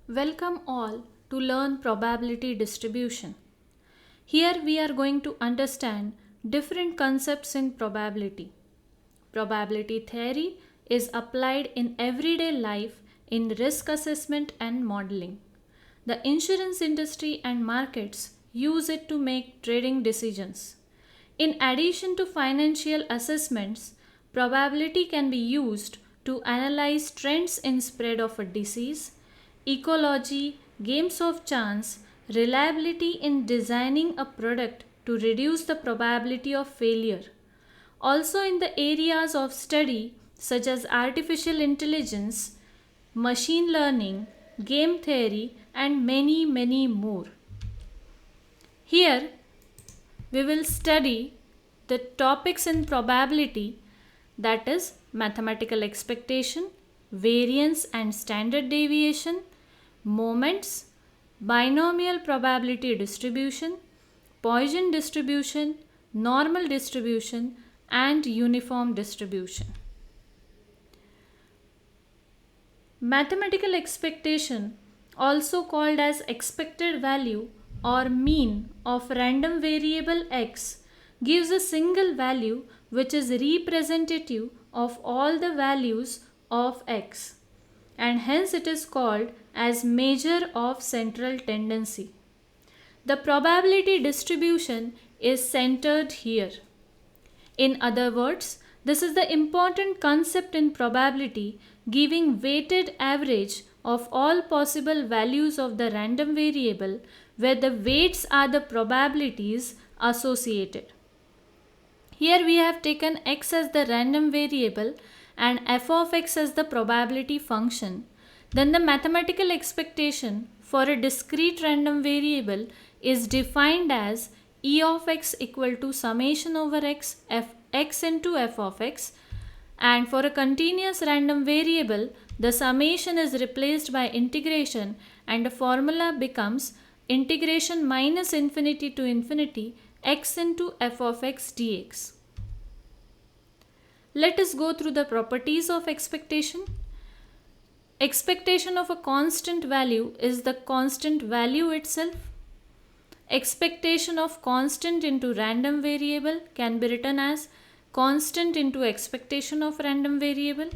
Welcome all to learn probability distribution. Here we are going to understand different concepts in probability. Probability theory is applied in everyday life in risk assessment and modeling. The insurance industry and markets use it to make trading decisions. In addition to financial assessments, probability can be used to analyze trends in spread of a disease, ecology, games of chance, reliability in designing a product to reduce the probability of failure. Also, in the areas of study such as artificial intelligence, machine learning, game theory, and many more. Here, we will study the topics in probability, that is mathematical expectation, variance and standard deviation, moments, binomial probability distribution, Poisson distribution, normal distribution, and uniform distribution. Mathematical expectation, also called as expected value or mean of random variable x, gives a single value which is representative of all the values of x, and hence it is called as measure of central tendency. The probability distribution is centered here. In other words, this is the important concept in probability, giving weighted average of all possible values of the random variable where the weights are the probabilities associated. Here we have taken x as the random variable and f of x as the probability function. Then the mathematical expectation for a discrete random variable is defined as e of x equal to summation over x f x into f of x, and for a continuous random variable the summation is replaced by integration and the formula becomes integration minus infinity to infinity x into f of x dx. Let us go through the properties of expectation. Expectation of a constant value is the constant value itself. Expectation of constant into random variable can be written as constant into expectation of random variable.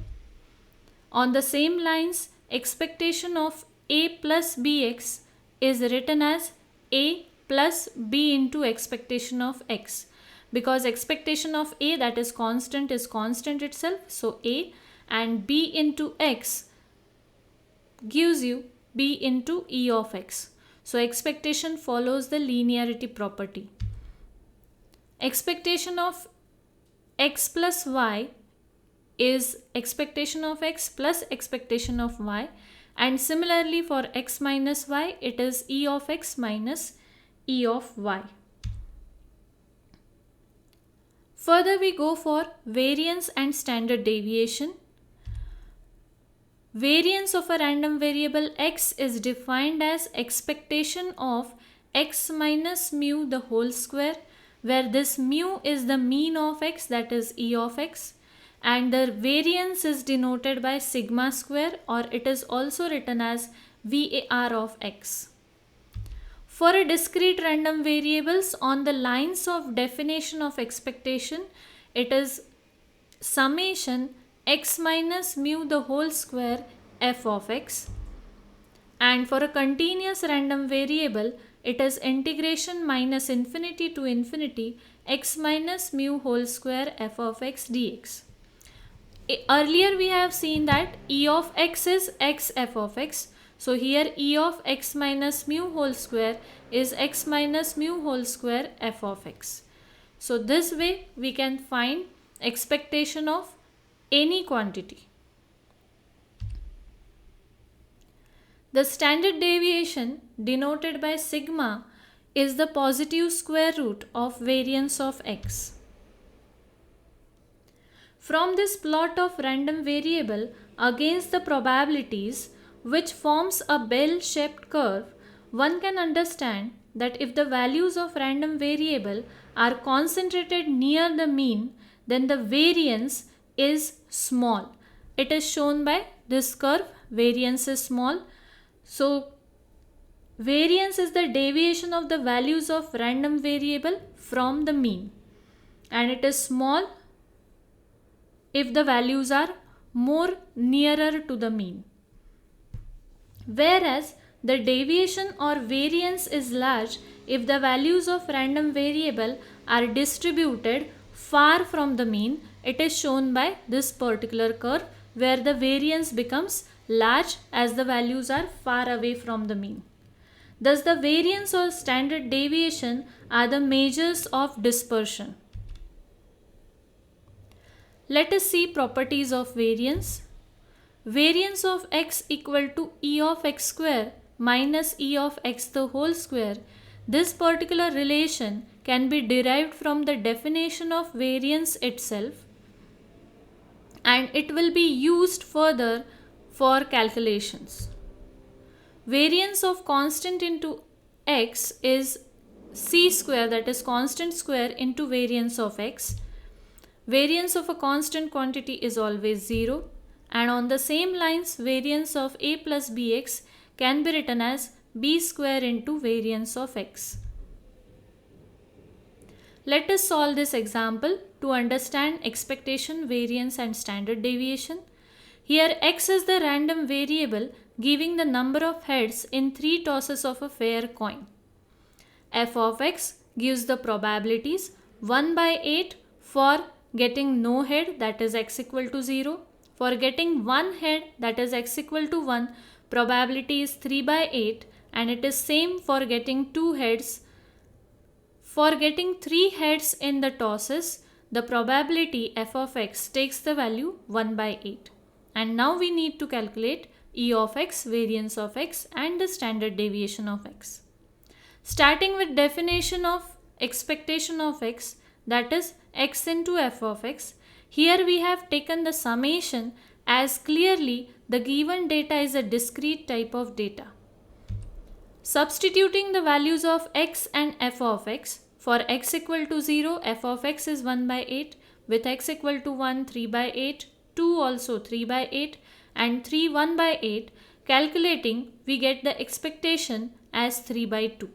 On the same lines, expectation of a plus bx is written as a plus b into expectation of x, because expectation of a, that is constant itself, so a, and b into x gives you b into e of x. So expectation follows the linearity property. Expectation of x plus y is expectation of x plus expectation of y, and similarly for x minus y it is e of x minus e of y. Further we go for variance and standard deviation. Variance of a random variable x is defined as expectation of x minus mu the whole square, where this mu is the mean of x, that is e of x, and the variance is denoted by sigma square, or it is also written as VAR of x. For a discrete random variables, on the lines of definition of expectation, it is summation x minus mu the whole square f of x, and for a continuous random variable it is integration minus infinity to infinity x minus mu whole square f of x dx. Earlier we have seen that e of x is x f of x, so here e of x minus mu whole square is x minus mu whole square f of x. So this way we can find expectation of any quantity. The standard deviation, denoted by sigma, is the positive square root of variance of x. From this plot of random variable against the probabilities, which forms a bell-shaped curve, one can understand that if the values of random variable are concentrated near the mean, then the variance is small. It is shown by this curve, variance is small. So variance is the deviation of the values of random variable from the mean, and it is small if the values are more nearer to the mean, whereas the deviation or variance is large if the values of random variable are distributed far from the mean. It is shown by this particular curve where the variance becomes large as the values are far away from the mean. Thus, the variance or standard deviation are the measures of dispersion. Let us see properties of variance. Variance of x equal to e of x square minus e of x the whole square. This particular relation can be derived from the definition of variance itself, and it will be used further for calculations. Variance of constant into x is c square, that is constant square, into variance of x. Variance of a constant quantity is always 0, and on the same lines variance of a plus bx can be written as b square into variance of x. Let us solve this example to understand expectation, variance and standard deviation. Here x is the random variable giving the number of heads in 3 tosses of a fair coin. F of x gives the probabilities 1 by 8 for getting no head, that is x equal to 0. For getting 1 head, that is x equal to 1, probability is 3 by 8, and it is same for getting 2 heads. For getting 3 heads in the tosses, the probability f of x takes the value 1 by 8. And now we need to calculate e of x, variance of x and the standard deviation of x. Starting with definition of expectation of x, that is x into f of x. Here we have taken the summation as clearly the given data is a discrete type of data. Substituting the values of x and f of x, for x equal to 0, f of x is 1 by 8, with x equal to 1, 3 by 8, 2 also 3 by 8 and 3 1 by 8, calculating we get the expectation as 3 by 2.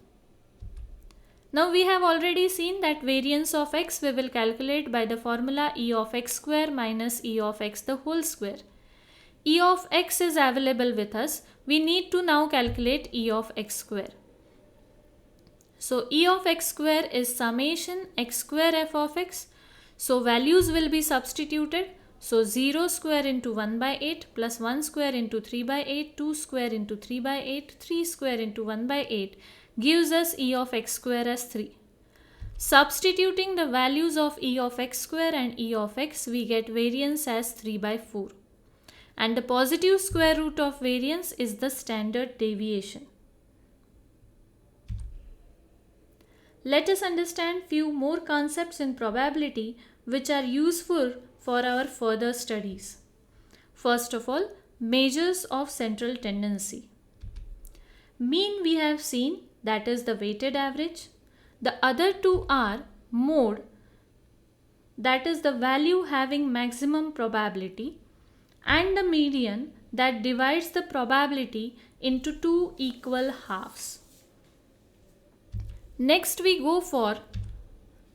Now we have already seen that variance of x we will calculate by the formula e of x square minus e of x the whole square. E of x is available with us. We need to now calculate e of x square. So e of x square is summation x square f of x. So values will be substituted. So 0 square into 1 by 8 plus 1 square into 3 by 8, 2 square into 3 by 8, 3 square into 1 by 8 gives us e of x square as 3. Substituting the values of e of x square and e of x, we get variance as 3 by 4. And the positive square root of variance is the standard deviation. Let us understand few more concepts in probability which are useful for our further studies. First of all, measures of central tendency. Mean we have seen, that is the weighted average. The other two are mode, that is the value having maximum probability, and the median, that divides the probability into two equal halves. Next we go for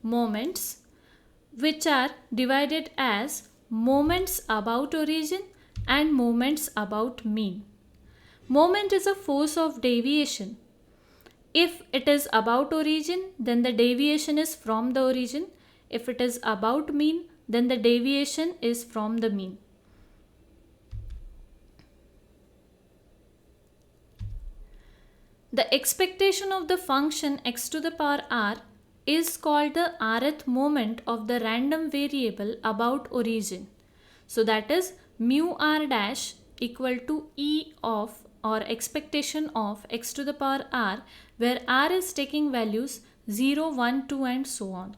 moments, which are divided as moments about origin and moments about mean. Moment is a force of deviation. If it is about origin, then the deviation is from the origin. If it is about mean, then the deviation is from the mean. The expectation of the function x to the power r is called the rth moment of the random variable about origin. So that is mu r dash equal to e of or expectation of x to the power r, where r is taking values 0, 1, 2 and so on.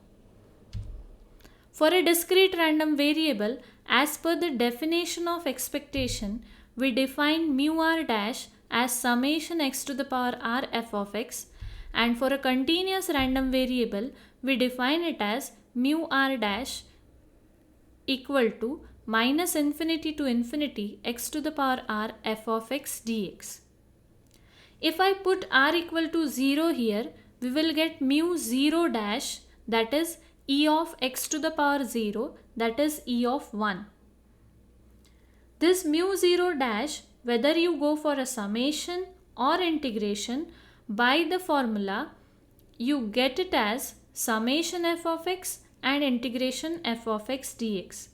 For a discrete random variable, as per the definition of expectation, we define mu r dash as summation x to the power r f of x, and for a continuous random variable we define it as mu r dash equal to minus infinity to infinity x to the power r f of x dx. If I put r equal to 0 here, we will get mu 0 dash, that is e of x to the power 0, that is e of 1. This mu 0 dash, whether you go for a summation or integration, by the formula you get it as summation f of x and integration f of x dx.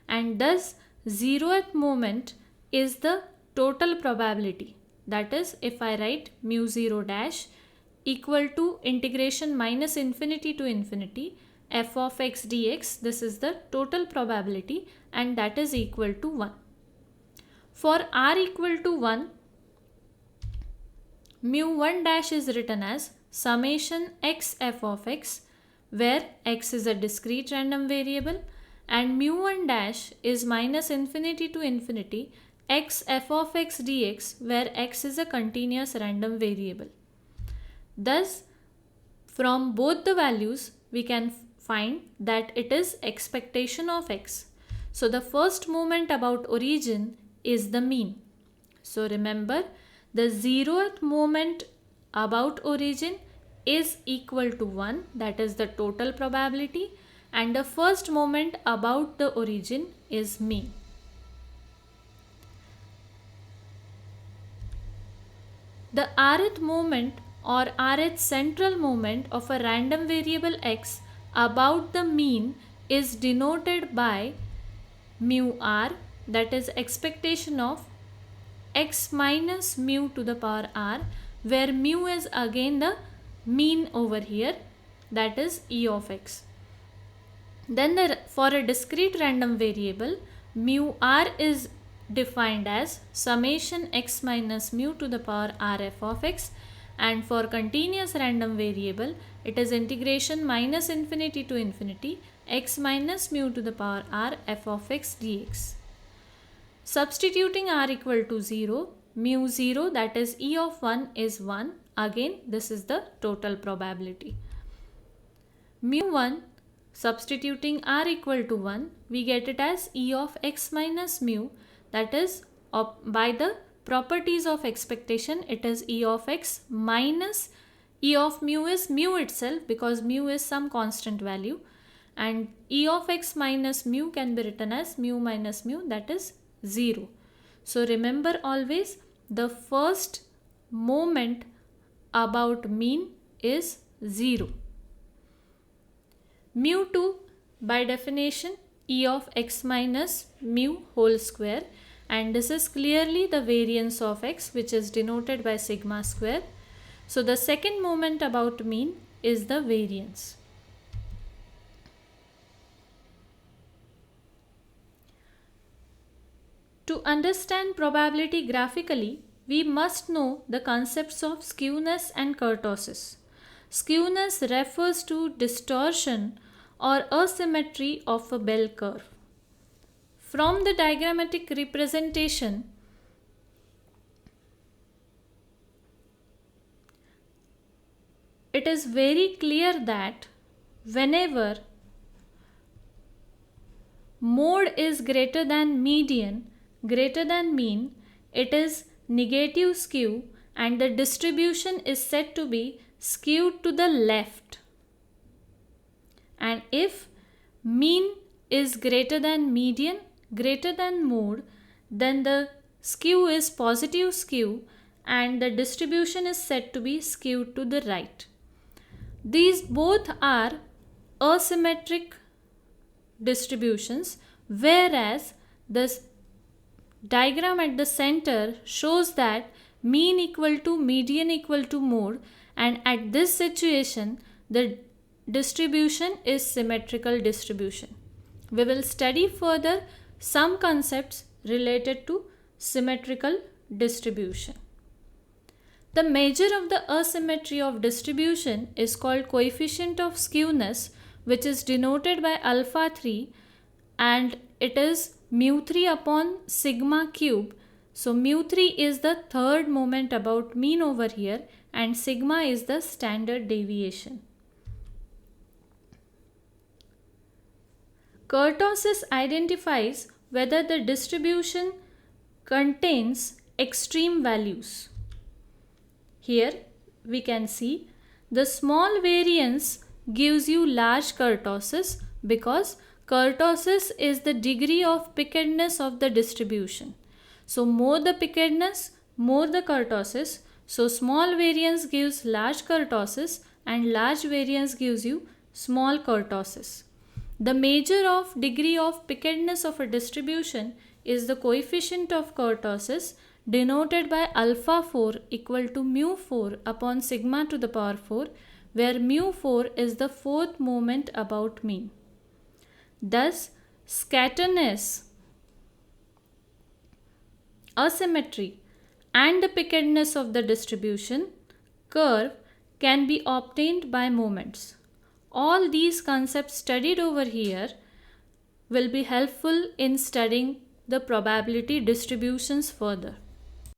And thus 0th moment is the total probability. That is, if I write mu 0 dash equal to integration minus infinity to infinity f of x dx, this is the total probability, and that is equal to 1. For r equal to 1, mu 1 dash is written as summation x f of x, where x is a discrete random variable, and mu 1 dash is minus infinity to infinity x f of x dx, where x is a continuous random variable. Thus, from both the values we can find that it is expectation of x. So the first moment about origin is the mean. So remember, the 0th moment about origin is equal to 1, that is the total probability, and the first moment about the origin is mean. The rth moment or rth central moment of a random variable x about the mean is denoted by mu r, that is expectation of x minus mu to the power r, where mu is again the mean over here, that is e of x. Then for a discrete random variable, mu r is defined as summation x minus mu to the power r f of x, and for continuous random variable it is integration minus infinity to infinity x minus mu to the power r f of x dx. Substituting r equal to 0, mu 0, that is e of 1, is 1. Again, this is the total probability. Mu 1, substituting r equal to 1, we get it as e of x minus mu, that is by the properties of expectation it is e of x minus e of mu is mu itself, because mu is some constant value, and e of x minus mu can be written as mu minus mu, that is 0. So remember always, the first moment about mean is 0. Mu 2, by definition, e of x minus mu whole square, and this is clearly the variance of x, which is denoted by sigma square. So the second moment about mean is the variance. To understand probability graphically, we must know the concepts of skewness and kurtosis. Skewness refers to distortion or asymmetry of a bell curve. From the diagrammatic representation, it is very clear that whenever mode is greater than median, greater than mean, it is negative skew, and the distribution is said to be skewed to the left. And if mean is greater than median, greater than mode, then the skew is positive skew, and the distribution is said to be skewed to the right. These both are asymmetric distributions, whereas the diagram at the center shows that mean equal to median equal to mode, and at this situation the distribution is symmetrical distribution. We will study further some concepts related to symmetrical distribution. The measure of the asymmetry of distribution is called coefficient of skewness, which is denoted by alpha 3, and it is mu 3 upon sigma cube. So mu 3 is the third moment about mean over here, and sigma is the standard deviation. Kurtosis identifies whether the distribution contains extreme values. Here we can see the small variance gives you large kurtosis because kurtosis is the degree of pickedness of the distribution. So more the pickedness, more the kurtosis. So small variance gives large kurtosis and large variance gives you small kurtosis. The measure of degree of pickedness of a distribution is the coefficient of kurtosis denoted by alpha 4 equal to mu 4 upon sigma to the power 4, where mu 4 is the fourth moment about mean. Thus, scatterness, asymmetry and the pickedness of the distribution curve can be obtained by moments. All these concepts studied over here will be helpful in studying the probability distributions further.